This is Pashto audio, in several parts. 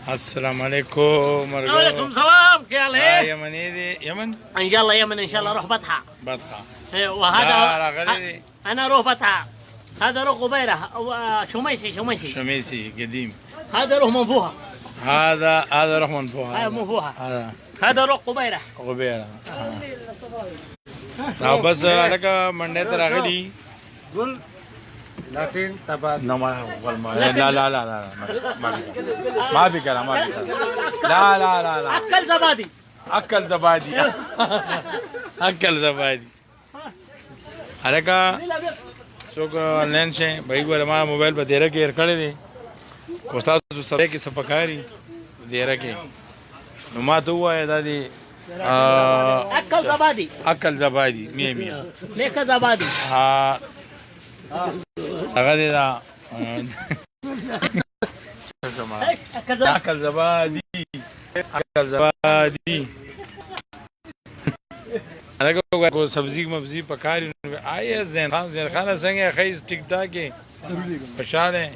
السلام عليكم. وعليكم السلام. كيف حالك؟ يمني دي يمن ان شاء الله يمن ان شاء الله روح بطحة. بطحة. وهذا انا روح بطحة. هذا روح قبيرة شميسي قديم. هذا روح منفوها. هذا روح منفوها. هذا منفوها. هذا روح قبيرة. بس لك منډه تر راغلی قول لكن تبع نه لا ما بكلام لا اكل زبادي هلکه څوک آنلاین شي بھائی ګوره ما موبایل په دیره کې هېر کړی دی خو ستاسو سره کې څه پکاري دیره کې نو ما ته ووایه دا دی اکل زبادي ميه ليك زبادي هغه دی دا اکل زبادي هغه کو سبزی مبزی پکاري آی زین خان څنګه خیز ټیک ټاک کې خوشاله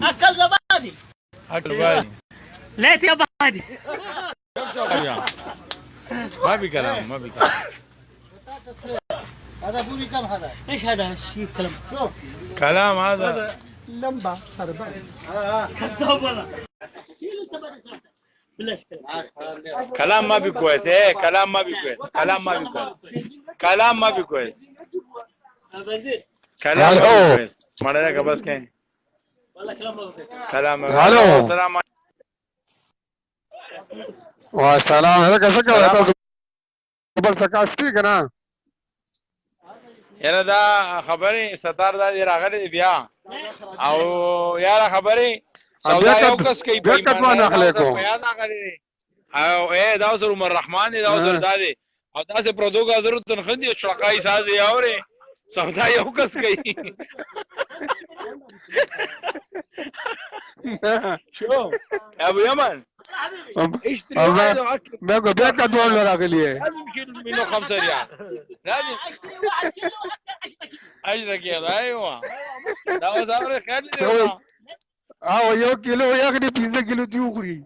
اکل زبادي لا تبادي ما بكلام هذا بوري كم هذا؟ ايش هذا الشيء كلام هذا لمبة خربان كذاب والله كلام ما بكويس كلام ما بكويس كلام ما بكويس مالك بس كان والله كلام الو السلام والسلام عليكم څنګه خبر سکاشتي کنه یاره دا خبرې ستار دا راغلي بیا او یاره خبرې سودا یو کس کوي په او دا اوس عمر رحمان دا اوس دادي او دا سه پردوګه ضرورت نه خندي شړقای ساز یاوري سودا یو کس کوي شو ابو يمن اشتري واحد واكل मैं को बेक का दौड़ लगा के लिए لازم كيلو منه 5 ريال لازم اشتري 1 كيلو اجرك يا ايوه دا وزاره خالد اه یو کیلو یا کدي 15 کیلو دی وګړي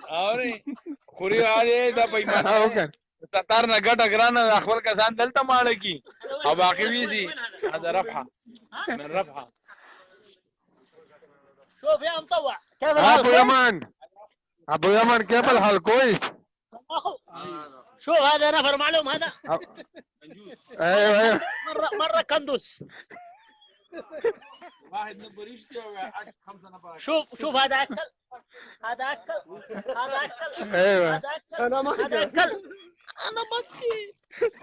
اوري خوري علي دا بېمانه تار نه ګټه ګرانه خپل کسان دلته مال کی او باقي ویسي هذا ربحه من ربحه شوف يا مطوع كيف الحال؟ ابو يمن كيف الحال كويس؟ شوف هذا نفر معلوم هذا ايوه مرة كندوس واحد نبر يشتي وقعد 5 نفر شوف هذا اكل ايوه هذا اكل انا مطفي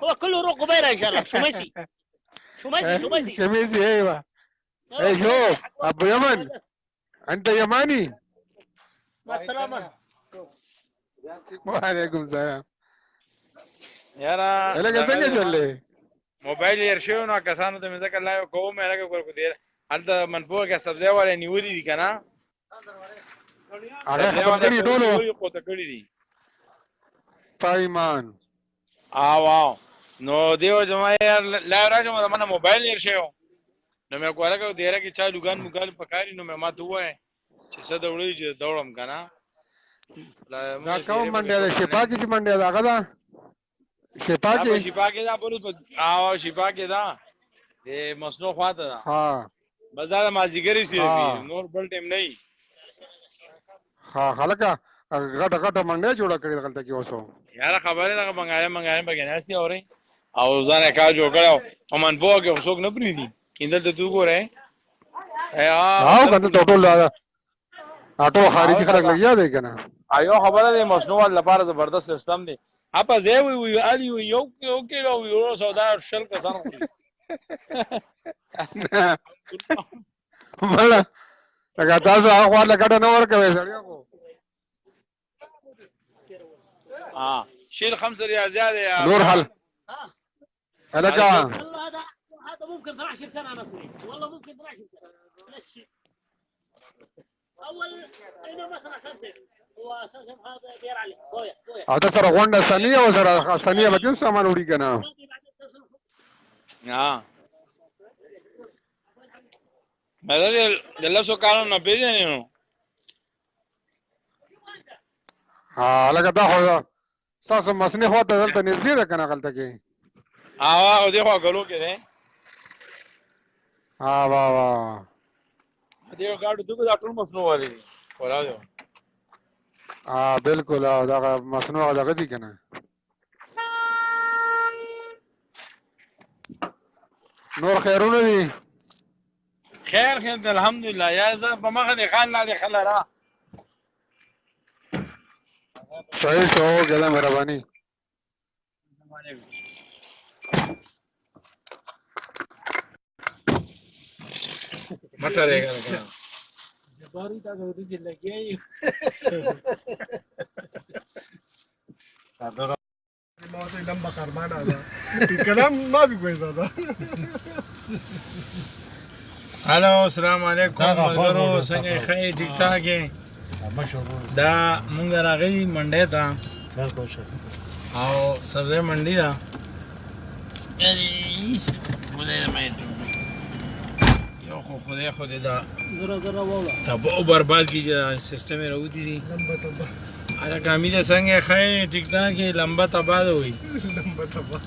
هو كله روح قبيرة ان شاء الله شميسي ايوه اي شوف ابو يمن انت يماني مع السلامة وعليكم السلام یاره الګ څنګه چلې موبایل یې شو نو کسانو ته مې ځکه لایو کوم مې لکه کول کو دی هلته منفوه کې سبزی والے نیولې دي کنه هغه خبر کړی ټولو کوته کړی دي پایمان واو نو دیو جما یار لا راځم دا منه موبایل یې شو نو مې کوله کو دیره کې چا لګان مګال پکاري نو مې ما ته وای چې څه دوړې چې دوړم کنه دا کوم منډه ده شپه کې منډه ده هغه ده شپه کې دا بولو او شپه کې دا د مسنو خواته ده ها بس دا مازیګری سي نور بل ټیم نه ها خلک غټه منډه جوړه کړې دلته کې اوسو یار خبره ده منګاله بګناستي اوري او ځان کا جوړ کړو ومن بوګ یو څوک نه پریدي کیندل ته تو ګوره او کنه ټوټل اټو خارجي خلک لګیا دی کنه ایو خبره ده مسنو لپاره زبردست سیستم دی اپا زه وی علي یو کیلو یورو سودا شل کسان مړه لکه تاسو هغه لګړه نه ورکوي سړیو کو شيل 5 ريال زياده يا نور حل الكا والله هذا ممكن 12 سنة نصري والله ممكن 12 سنة ماشي اول اينو مثلا 5 هو اساسا هذا دير عليه بويا او تاسو غونډه ثانيه او سره ثانيه به سامان وړي کنه مې د لسو کالو نه پېژنې نو ها لکه دا خو ستاسو مسنې خوا ته دلته نږدې ده که نه هلته کې او دې خوا ګلو کې دی ها واه واه دې ګاډو دغه دا ټول مسنو والی دي ولا دی ها بالکل او دغه مصنوع دغه دي که نه نور خیرونه دي خیر خیر الحمدلله یا زه په مخه د خان لاندې خله را صحیح شو اوکې ده مهرباني مته رهګا جباری تا غوډي چې لګي ما ته لمبا خرمانه ده کلام ما بي کوي دا هلو السلام علیکم ملګرو څنګه ښه ټیک ټاک یې دا مونږ راغلي منډې ته او سبزی منډي ده یو خو خدای دا زره واوله تبا او برباد کیږي سیستم یې راوتی دي لمبا تبا اره کامی ده څنګه ښه ټیک ټاک یې لمبا تبا ده وي لمبا تبا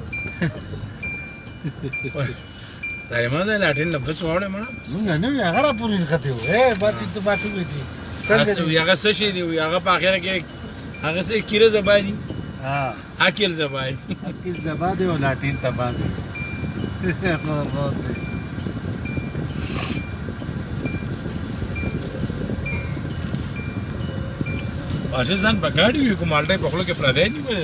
دایمه ده لاټین نفس واړه مړه څنګه نه وي هغه را پورې خته و اے باندې ته باندې وځي څنګه وي هغه څه شي دی هغه په اخر کې هغه څه کیره زبادي ها اکل زبادي اکل زباده او لاټین تباده واشه ځان پکاړی وي کومالټه په خپل کې پردې نه وي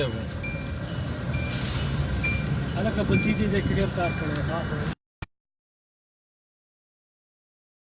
الکه بنتي دې کې کار کړی